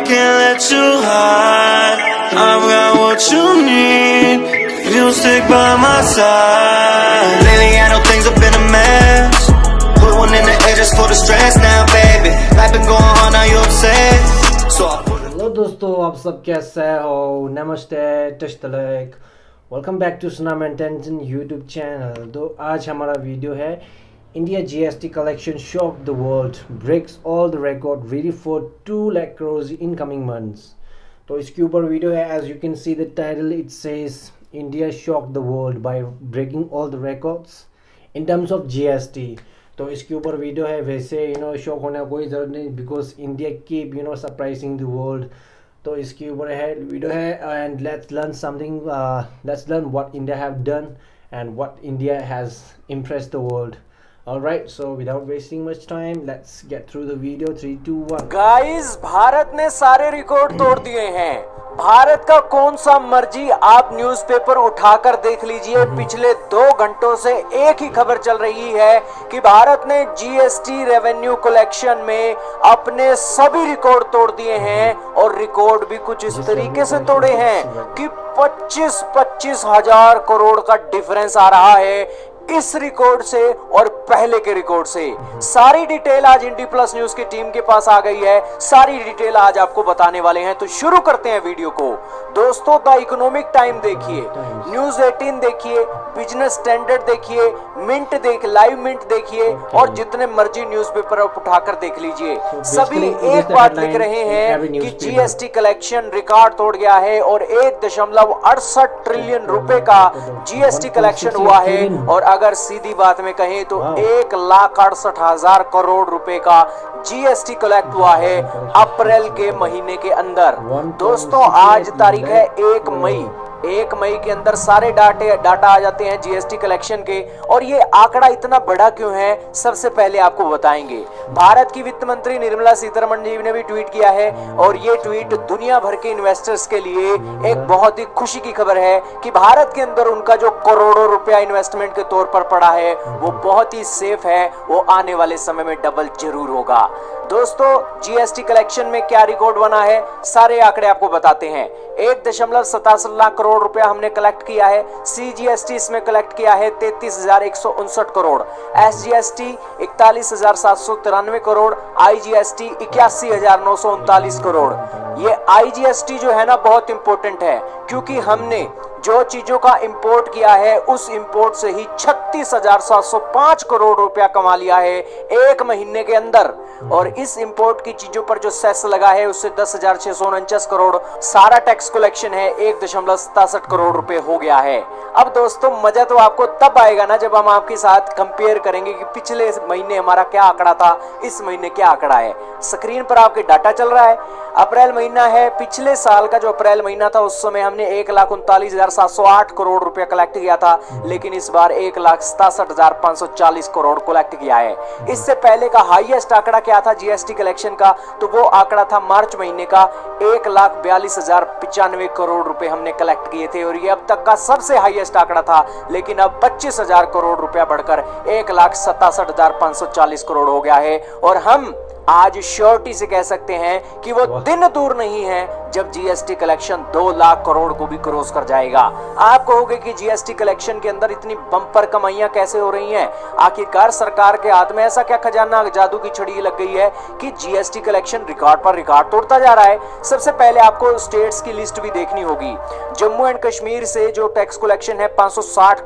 can't let you hide. I've got what you need if you stick by my side. Lately I know things have been a mess. Put one in the air just for the stress now, baby. Life been going on, now you upset. So I put hello दोस्तों, आप सब कैसे हो? नमस्ते, टश्तलक। Welcome back to सुना मेंटेन YouTube channel. तो आज हमारा वीडियो है India GST collection shock the world, breaks all the record, ready for 2 lakh crore in coming months. तो इसके ऊपर वीडियो है। As you can see the title, it says India shock the world by breaking all the records in terms of GST. तो इसके ऊपर video है। वैसे shock होने का कोई ज़रूरत नहीं, because India keep surprising the world. तो इसके ऊपर है वीडियो है। And let's learn something, let's learn what India have done and what India has impressed the world. Alright, so without wasting much time, let's get through the video. 3, 2, 1. Guys, Bharat ने सारे record तोड़ दिए हैं। भारत का कौन सा मर्जी आप न्यूज़पेपर उठाकर देख लीजिए, पिछले 2 घंटों से एक ही खबर चल रही है कि भारत ने जीएसटी रेवेन्यू कलेक्शन में अपने सभी रिकॉर्ड तोड़ दिए हैं। और रिकॉर्ड भी कुछ इस तरीके से तोड़े हैं कि 25 हजार करोड़ का डिफरेंस आ रहा है इस रिकॉर्ड से और पहले के रिकॉर्ड से। सारी डिटेल आज इंडी प्लस न्यूज की टीम के पास आ गई है, सारी डिटेल आज आपको बताने वाले हैं। तो शुरू करते हैं वीडियो को। दोस्तों, द इकोनॉमिक टाइम देखिए, न्यूज 18 देखिए, बिजनेस स्टैंडर्ड देखिए, मिंट लाइव मिंट देखिए, और जितने मर्जी न्यूज़पेपर आप उठाकर देख लीजिए, सभी एक बात लिख रहे हैं कि जीएसटी कलेक्शन रिकॉर्ड तोड़ गया है और 1.68 ट्रिलियन रुपए का जीएसटी कलेक्शन हुआ है। और अगर सीधी बात में कहें तो 1,68,000 करोड़ रुपए का जीएसटी कलेक्ट हुआ है अप्रैल के महीने के अंदर। दोस्तों, आज तारीख है 1 मई। 1 मई के अंदर सारे डाटा आ जाते हैं जीएसटी कलेक्शन के। और ये आंकड़ा इतना बड़ा क्यों है, सबसे पहले आपको बताएंगे। भारत की वित्त मंत्री निर्मला सीतारमण जी ने भी ट्वीट किया है, और ये ट्वीट दुनिया भर के इन्वेस्टर्स के लिए एक बहुत ही खुशी की खबर है कि भारत के अंदर उनका जो करोड़ों रुपया इन्वेस्टमेंट के तौर पर पड़ा है वो बहुत ही सेफ है, वो आने वाले समय में डबल जरूर होगा। दोस्तों, जीएसटी कलेक्शन में क्या रिकॉर्ड बना है, सारे आंकड़े आपको बताते हैं। 1.67 लाख करोड़ रुपया हमने कलेक्ट किया है। सीजीएसटी इसमें कलेक्ट किया है 33,159 करोड़, एसजीएसटी 41,793 करोड़, आईजीएसटी 81,939 करोड़। ये आईजीएसटी जो है ना, बहुत इंपॉर्टेंट है, क्योंकि हमने जो चीजों का इंपोर्ट किया है उस इंपोर्ट से ही 36,705 करोड़ रुपया कमा लिया है 1 महीने के अंदर। और इस इंपोर्ट की चीजों पर जो सेस लगा है उससे 10,649 करोड़, सारा टैक्स कलेक्शन है 1.67 करोड़ रुपए हो गया है। अब दोस्तों, मजा तो आपको तब आएगा ना जब हम आपके साथ कंपेयर करेंगे कि पिछले महीने हमारा क्या आंकड़ा था, इस महीने क्या आंकड़ा है। स्क्रीन पर आपके डाटा चल रहा है, अप्रैल महीना है। पिछले साल का जो अप्रैल महीना था उस समय हमने 1,39,708 करोड़ रुपया कलेक्ट किया था, लेकिन इस बार 1,67,540 करोड़ कलेक्ट किया है। इससे पहले का हाईएस्ट आंकड़ा क्या था जीएसटी कलेक्शन का, तो वो आंकड़ा था मार्च महीने का, 1,42,095 करोड़ रुपए हमने कलेक्ट किए थे, और ये अब तक का सबसे हाईएस्ट आंकड़ा था। लेकिन अब 25,000 करोड़ रुपया बढ़कर 1,67,540 करोड़ हो गया है। और हम आज श्योरिटी से कह सकते हैं कि वो दिन दूर नहीं है जब जीएसटी कलेक्शन 2 लाख करोड़ को भी क्रॉस कर जाएगा। आप कहोगे कि जीएसटी कलेक्शन के अंदर इतनी बम्पर कमाइयां कैसे हो रही हैं? आखिरकार सरकार के हाथ में ऐसा क्या खजाना जादू की छड़ी लग गई है कि जीएसटी कलेक्शन रिकॉर्ड पर रिकॉर्ड तोड़ता जा रहा है? सबसे पहले आपको स्टेट्स की लिस्ट भी देखनी होगी। जम्मू एंड कश्मीर से जो टैक्स कलेक्शन है 560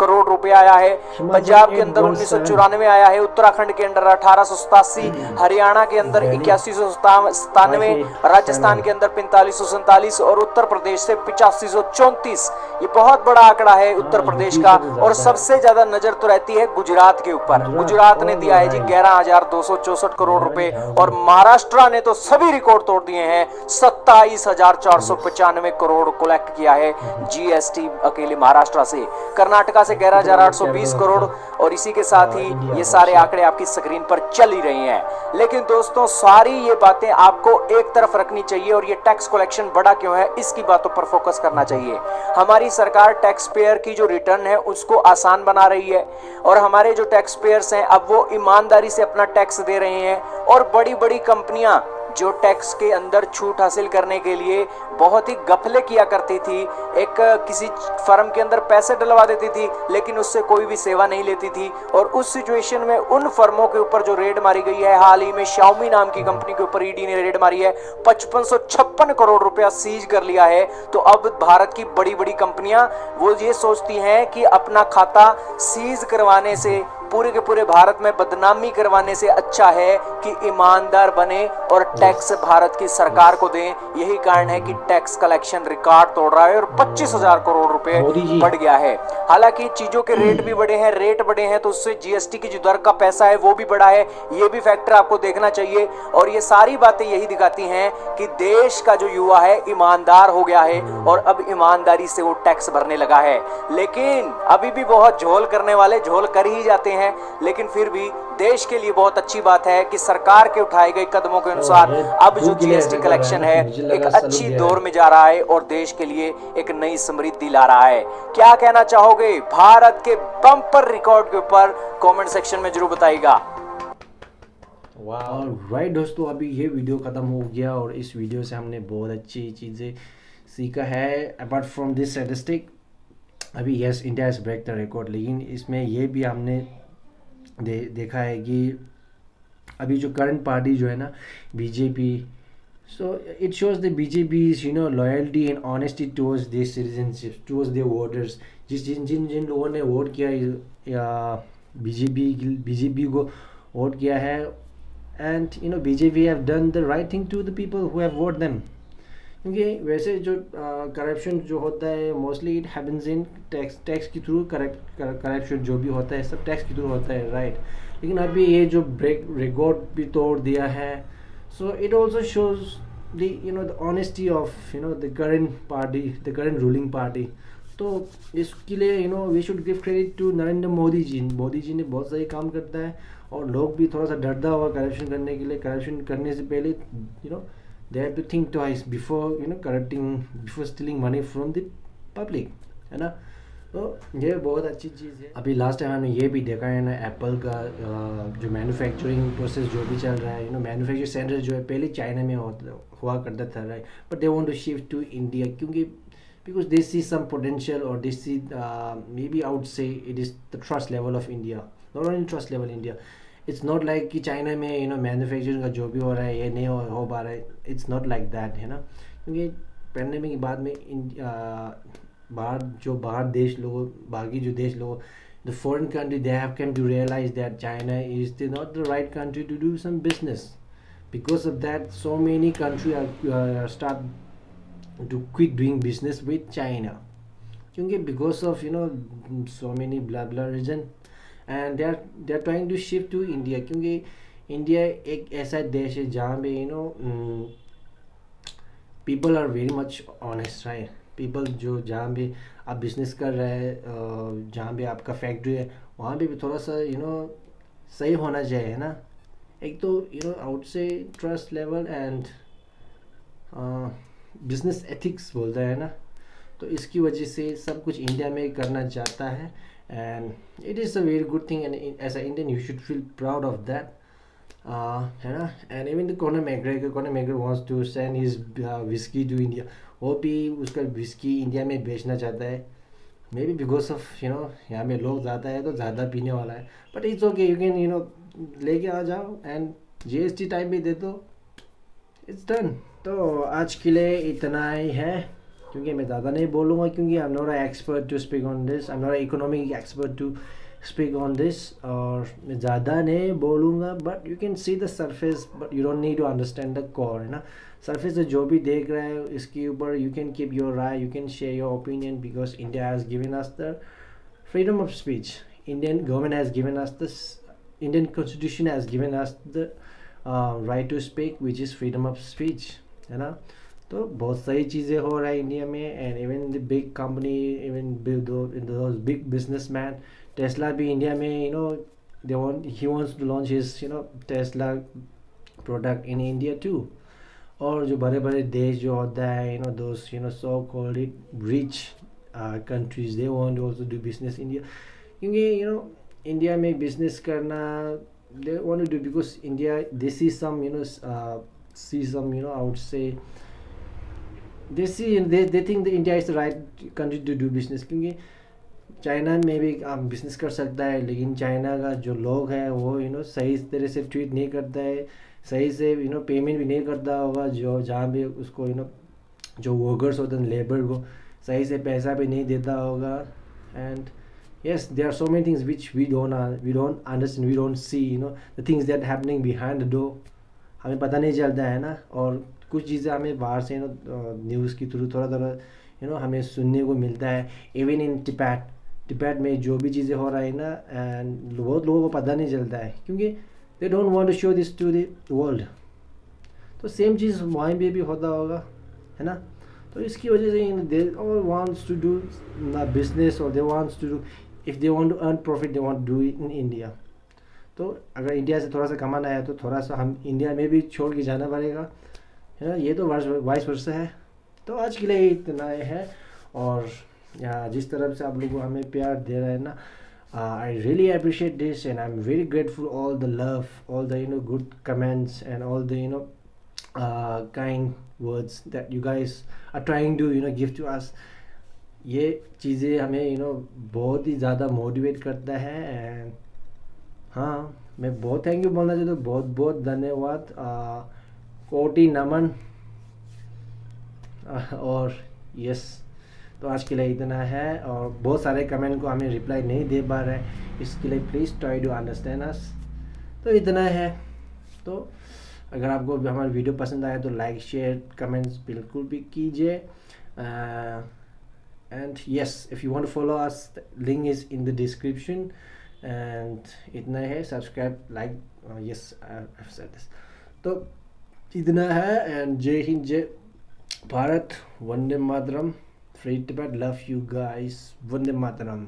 करोड़ रुपया आया है। पंजाब के अंदर 1994 आया है, उत्तराखंड के अंदर 1887, हरियाणा के अंदर 8197, राजस्थान के अंदर 4547 और उत्तर प्रदेश से 8534। ये बहुत बड़ा आंकड़ा है उत्तर प्रदेश का। और सबसे ज्यादा नजर तो रहती है गुजरात के ऊपर। गुजरात ने दिया है जी 11,264 करोड़ रुपए, और महाराष्ट्र ने तो सभी रिकॉर्ड तोड़ दिए हैं, 27,495 करोड़ कलेक्ट किया है जीएसटी अकेले महाराष्ट्र से। कर्नाटका से 11,820 करोड़, और इसी के साथ ही ये सारे आंकड़े आपकी स्क्रीन पर चल ही रही हैं। लेकिन दोस्तों, सारी ये बातें आपको एक तरफ रखनी चाहिए, और ये टैक्स कलेक्शन बड़ा क्यों है इसकी बातों पर फोकस करना चाहिए। हमारी सरकार टैक्स पेयर की जो रिटर्न है उसको आसान बना रही है, और हमारे जो टैक्स पेयर्स हैं अब वो ईमानदारी से अपना टैक्स दे रहे हैं। और बड़ी बड़ी कंपनियां जो टैक्स के अंदर छूट हासिल करने के लिए बहुत ही गफले किया करती थी, एक किसी फर्म के अंदर पैसे डलवा देती थी लेकिन उससे कोई भी सेवा नहीं लेती थी। और उस सिचुएशन में उन फर्मों के ऊपर जो रेड मारी गई है, हाल ही में Xiaomi नाम की कंपनी के ऊपर ईडी ने रेड मारी है, 5556 करोड़ रुपया सीज कर लिया है। तो अब भारत की बड़ी बड़ी कंपनियां वो ये सोचती हैं कि अपना खाता सीज करवाने से, पूरे के पूरे भारत में बदनामी करवाने से अच्छा है कि ईमानदार बने और टैक्स भारत की सरकार को दें। यही कारण है कि टैक्स कलेक्शन रिकॉर्ड तोड़ रहा है और 25,000 करोड़ रुपए बढ़ गया है। हालांकि चीजों के रेट भी बढ़े हैं, रेट बढ़े हैं तो उससे जीएसटी की जो दर का पैसा है वो भी बढ़ा है। ये भी फैक्टर आपको देखना चाहिए। और ये सारी बातें यही दिखाती हैं कि देश का जो युवा है ईमानदार हो गया है और अब ईमानदारी से वो टैक्स भरने लगा है। लेकिन अभी भी बहुत झोल करने वाले झोल कर ही जाते हैं, लेकिन फिर भी देश के लिए बहुत अच्छी बात है कि सरकार के उठाए गए कदमों के अनुसार अब जो जीएसटी कलेक्शन है एक अच्छी दौर में जा रहा है और देश के लिए एक नई समृद्धि ला रहा है। क्या कहना चाहोगे भारत के बम्पर रिकॉर्ड के ऊपर? कमेंट सेक्शन में जरूर बताइएगा। राइट दोस्तों, अभी ये वीडियो ख़त्म हो गया और इस वीडियो से हमने बहुत अच्छी चीज़ें सीखा है। अपार्ट फ्रॉम दिस स्टैटिस्टिक, अभी yes India is break the record, लेकिन इसमें ये भी हमने देखा है कि अभी जो करंट पार्टी जो है ना BJP, so it shows the BJP you know loyalty and honesty towards their citizenship, towards their voters. जिन लोगों ने वोट किया या बीजेपी को वोट किया है, and you know BJP have done the right thing to the people who have vote them. क्योंकि वैसे जो करप्शन जो होता है mostly it happens in tax के थ्रू। करप्शन जो भी होता है सब टैक्स के थ्रू होता है, राइट। लेकिन अभी ये जो ब्रेक रिकॉर्ड भी तोड़ दिया है, so it also shows the you know the honesty of you know the current party, the current ruling party. तो इसके लिए you know we should give credit to Narendra Modi ji. Modi ji ने बहुत सही काम करता है और लोग भी थोड़ा सा डरता हुआ करप्शन करने के लिए। करप्शन करने से पहले you know they have to think twice before you know corrupting, before stealing money from the public, है ना। तो ये बहुत अच्छी चीज़ है। अभी लास्ट टाइम हमने ये भी देखा है ना, एप्पल का जो मैन्युफैक्चरिंग प्रोसेस जो भी चल रहा है, यू नो मैन्युफैक्चरिंग सेंटर जो है पहले चाइना में हुआ करता था, right, but they want to shift to India क्योंकि because they see some potential or they see maybe I would say it is the trust level of India, not only trust level India. It's not like कि China में you no manufacturing का जो भी हो रहा है ये नहीं हो पा रहा है। इट्स नॉट लाइक दैट, है ना। क्योंकि पैंडेमिक के बाद में बाहर देश लोगों, बाकी जो देश लोगों, the foreign country, they have come to realize that China is the not the right country to do some business. Because of that so many country are start to quit doing business with China, क्योंकि because of you know so many bla reason and they are trying to shift to India. क्योंकि India एक ऐसा देश है जहाँ पे you know people are very much honest, right. People जो जहाँ भी आप बिजनेस कर रहे हैं, जहाँ भी आपका फैक्ट्री है, वहाँ पे भी थोड़ा सा यू नो सही होना चाहिए, है ना। एक तो यू नो आउट से trust level and business ethics बोलता है ना, तो इसकी वजह से सब कुछ इंडिया में करना चाहता है। And it is a very good thing, and as an Indian you should feel proud of that, है ना। and even the Conor McGregor wants to send his whiskey to India, वो भी उसका whiskey इंडिया में बेचना चाहता है, may be because of you no यहाँ में लोग ज़्यादा है तो ज़्यादा पीने वाला है, but it's okay, you can you know लेके आ जाओ एंड GST टाइम भी दे दो, इट्स डन। तो आज के लिए इतना ही है, क्योंकि मैं ज़्यादा नहीं बोलूँगा क्योंकि I am not a expert to speak on this, I am not a economic expert to speak on this, और मैं ज़्यादा नहीं बोलूँगा। But you can see the surface, but you don't need to understand the core, है ना। Surface से जो भी देख रहे हैं इसके ऊपर you can keep your rai, you can share your opinion, because India has given us the freedom of speech, Indian government has given us the, Indian constitution has given us the right to speak which is freedom of speech, है ना। तो बहुत सारी चीज़ें हो रहा है India में, and even the big company, even big businessman, Tesla भी इंडिया में you know he wants to launch his you know Tesla product in India too. और जो बड़े बड़े देश जो होता है you know those you know so called it rich countries, they want to also do business India, क्योंकि you know India में बिजनेस करना they want to do because India they C some you know see some, you know, I would say they think that India is the right country to do business, क्योंकि China में भी आप business कर सकता है, लेकिन China का जो लोग है वो यू नो सही तरह से ट्रीट नहीं करता है, सही से यू नो पेमेंट भी नहीं करता होगा, जो जहाँ भी उसको यू नो जो वर्कर्स होते हैं लेबर को सही से पैसा भी नहीं देता होगा. And yes, there are so many things which we don't understand, we don't see, you know, the things that happening behind the door. हमें पता नहीं चलता है ना. और कुछ चीज़ें हमें बाहर से यू नो न्यूज़ के थ्रू थोड़ा थोड़ा यू नो हमें सुनने को मिलता है. इवन इन टिबेट में जो भी चीज़ें हो रहा है ना, एंड बहुत लोगों को पता नहीं चलता है क्योंकि they don't want to show this to the world. तो सेम चीज़ वहाँ पे भी होता होगा, है ना. तो इसकी वजह से they all wants to do business, और they wants to do, if they want to earn profit they want to do it in India. तो अगर इंडिया से थोड़ा सा कमाना है तो थोड़ा सा हम इंडिया में भी छोड़ के जाना पड़ेगा, है ना. ये तो वाइस वर्सा है. तो आज के लिए इतना है. और जिस तरह से आप लोग हमें प्यार दे रहे हैं ना, I really appreciate this and I am very grateful all the love, all the you know good comments and all the you know kind words that you guys are trying to you know give to us. ये चीज़ें हमें you know बहुत ही ज़्यादा motivate करता है. And हाँ, मैं बहुत थैंक यू बोलना चाहता हूँ, बहुत बहुत धन्यवाद, कोटि नमन. और यस, तो आज के लिए इतना है. और बहुत सारे कमेंट को हमें रिप्लाई नहीं दे पा रहे हैं, इसके लिए please try to understand us. तो इतना है. तो अगर आपको हमारा वीडियो पसंद आया तो लाइक शेयर कमेंट्स बिल्कुल भी कीजिए. And yes, if you want to follow us, link is in the description. And इतना है. Subscribe, like, yes I have said this. तो इतना है. एंड जय हिंद, जय भारत, वंदे मातरम, free Tibet, love you guys, वंदे मातरम.